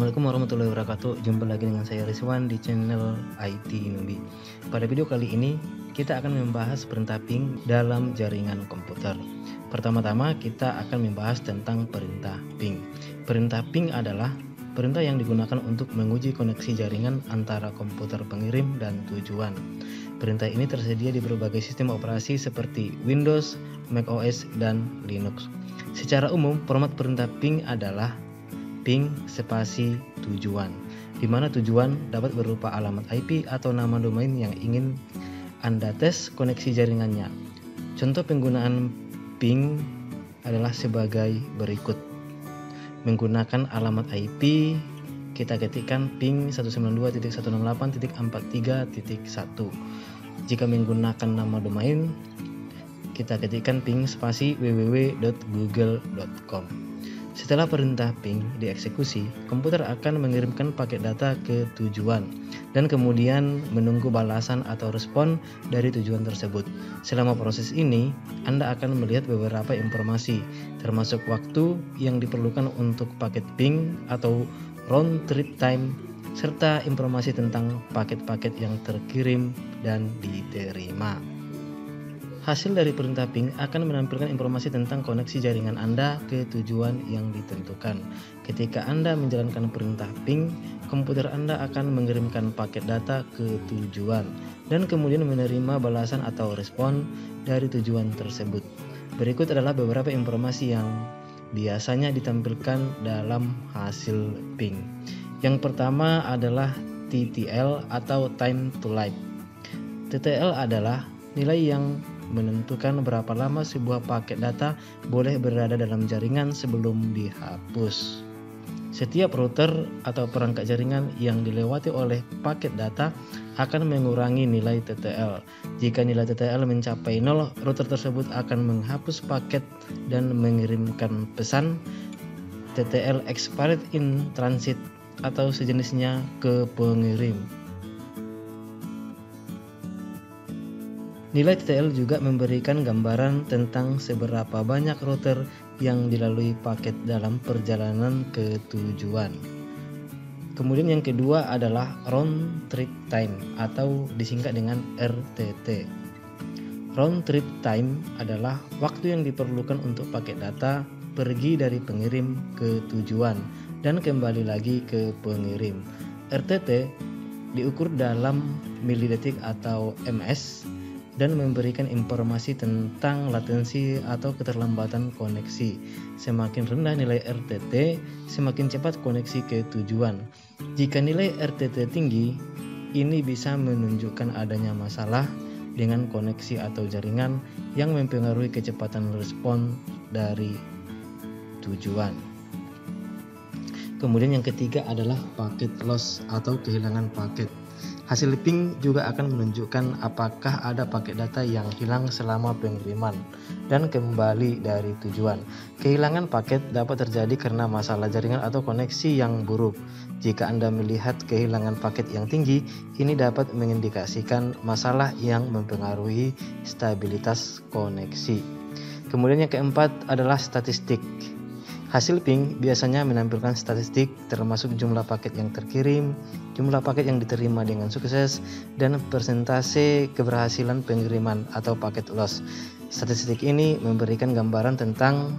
Assalamualaikum warahmatullahi wabarakatuh. Jumpa lagi dengan saya Rizwan di channel IT Nubi. Pada video kali ini kita akan membahas perintah ping dalam jaringan komputer. Pertama-tama kita akan membahas tentang perintah ping. Perintah ping adalah perintah yang digunakan untuk menguji koneksi jaringan antara komputer pengirim dan tujuan. Perintah ini tersedia di berbagai sistem operasi seperti Windows, macOS, dan Linux. Secara umum, format perintah ping adalah ping spasi tujuan, di mana tujuan dapat berupa alamat IP atau nama domain yang ingin Anda tes koneksi jaringannya. Contoh penggunaan ping adalah sebagai berikut. Menggunakan alamat IP, kita ketikkan ping 192.168.43.1. Jika menggunakan nama domain, kita ketikkan ping spasi www.google.com. Setelah perintah ping dieksekusi, komputer akan mengirimkan paket data ke tujuan dan kemudian menunggu balasan atau respon dari tujuan tersebut. Selama proses ini, Anda akan melihat beberapa informasi, termasuk waktu yang diperlukan untuk paket ping atau round trip time, serta informasi tentang paket-paket yang terkirim dan diterima. Hasil dari perintah ping akan menampilkan informasi tentang koneksi jaringan Anda ke tujuan yang ditentukan. Ketika Anda menjalankan perintah ping, komputer Anda akan mengirimkan paket data ke tujuan dan kemudian menerima balasan atau respon dari tujuan tersebut. Berikut adalah beberapa informasi yang biasanya ditampilkan dalam hasil ping. Yang pertama adalah TTL atau time to light. TTL adalah nilai yang menentukan berapa lama sebuah paket data boleh berada dalam jaringan sebelum dihapus. Setiap router atau perangkat jaringan yang dilewati oleh paket data akan mengurangi nilai TTL. Jika nilai TTL mencapai 0, router tersebut akan menghapus paket dan mengirimkan pesan TTL expired in transit atau sejenisnya ke pengirim. Nilai TTL juga memberikan gambaran tentang seberapa banyak router yang dilalui paket dalam perjalanan ke tujuan. Kemudian yang kedua adalah round trip time atau disingkat dengan RTT. Round trip time adalah waktu yang diperlukan untuk paket data pergi dari pengirim ke tujuan dan kembali lagi ke pengirim. RTT diukur dalam milidetik atau ms dan memberikan informasi tentang latensi atau keterlambatan koneksi. Semakin rendah nilai RTT, semakin cepat koneksi ke tujuan. Jika nilai RTT tinggi, ini bisa menunjukkan adanya masalah dengan koneksi atau jaringan yang mempengaruhi kecepatan respon dari tujuan. Kemudian yang ketiga adalah packet loss atau kehilangan paket. Hasil ping juga akan menunjukkan apakah ada paket data yang hilang selama pengiriman dan kembali dari tujuan. Kehilangan paket dapat terjadi karena masalah jaringan atau koneksi yang buruk. Jika Anda melihat kehilangan paket yang tinggi, ini dapat mengindikasikan masalah yang mempengaruhi stabilitas koneksi. Kemudian yang keempat adalah statistik. Hasil ping biasanya menampilkan statistik termasuk jumlah paket yang terkirim, jumlah paket yang diterima dengan sukses, dan persentase keberhasilan pengiriman atau paket loss. Statistik ini memberikan gambaran tentang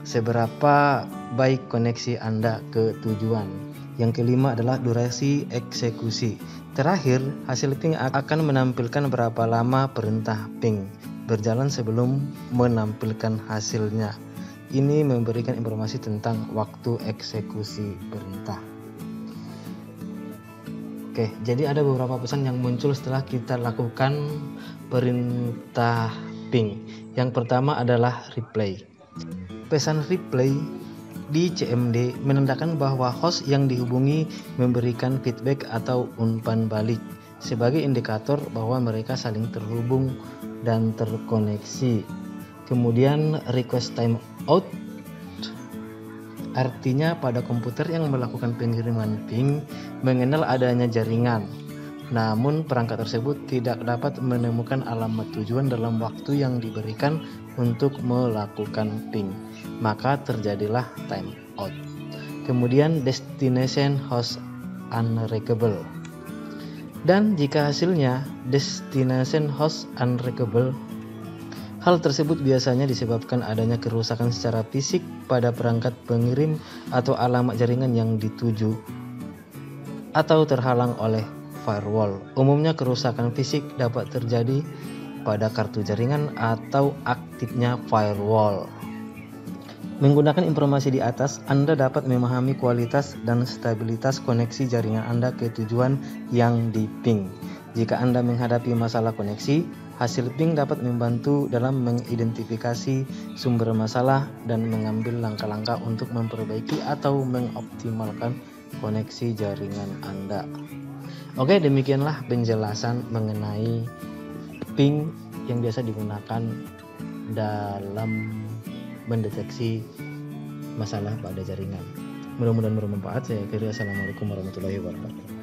seberapa baik koneksi Anda ke tujuan. Yang kelima adalah durasi eksekusi. Terakhir, hasil ping akan menampilkan berapa lama perintah ping berjalan sebelum menampilkan hasilnya. Ini memberikan informasi tentang waktu eksekusi perintah. Oke, jadi ada beberapa pesan yang muncul setelah kita lakukan perintah ping. Yang pertama adalah reply. Pesan reply di CMD menandakan bahwa host yang dihubungi memberikan feedback atau umpan balik sebagai indikator bahwa mereka saling terhubung dan terkoneksi. Kemudian request timeout artinya pada komputer yang melakukan pengiriman ping mengenal adanya jaringan, namun perangkat tersebut tidak dapat menemukan alamat tujuan dalam waktu yang diberikan untuk melakukan ping, maka terjadilah timeout. Kemudian destination host unreachable. Dan jika hasilnya destination host unreachable, hal tersebut biasanya disebabkan adanya kerusakan secara fisik pada perangkat pengirim atau alamat jaringan yang dituju atau terhalang oleh firewall. Umumnya kerusakan fisik dapat terjadi pada kartu jaringan atau aktifnya firewall. Menggunakan informasi di atas, Anda dapat memahami kualitas dan stabilitas koneksi jaringan Anda ke tujuan yang di-ping. Jika Anda menghadapi masalah koneksi, hasil ping dapat membantu dalam mengidentifikasi sumber masalah dan mengambil langkah-langkah untuk memperbaiki atau mengoptimalkan koneksi jaringan Anda. Oke, demikianlah penjelasan mengenai ping yang biasa digunakan dalam mendeteksi masalah pada jaringan. Mudah-mudahan bermanfaat. Saya akhiri. Assalamualaikum warahmatullahi wabarakatuh.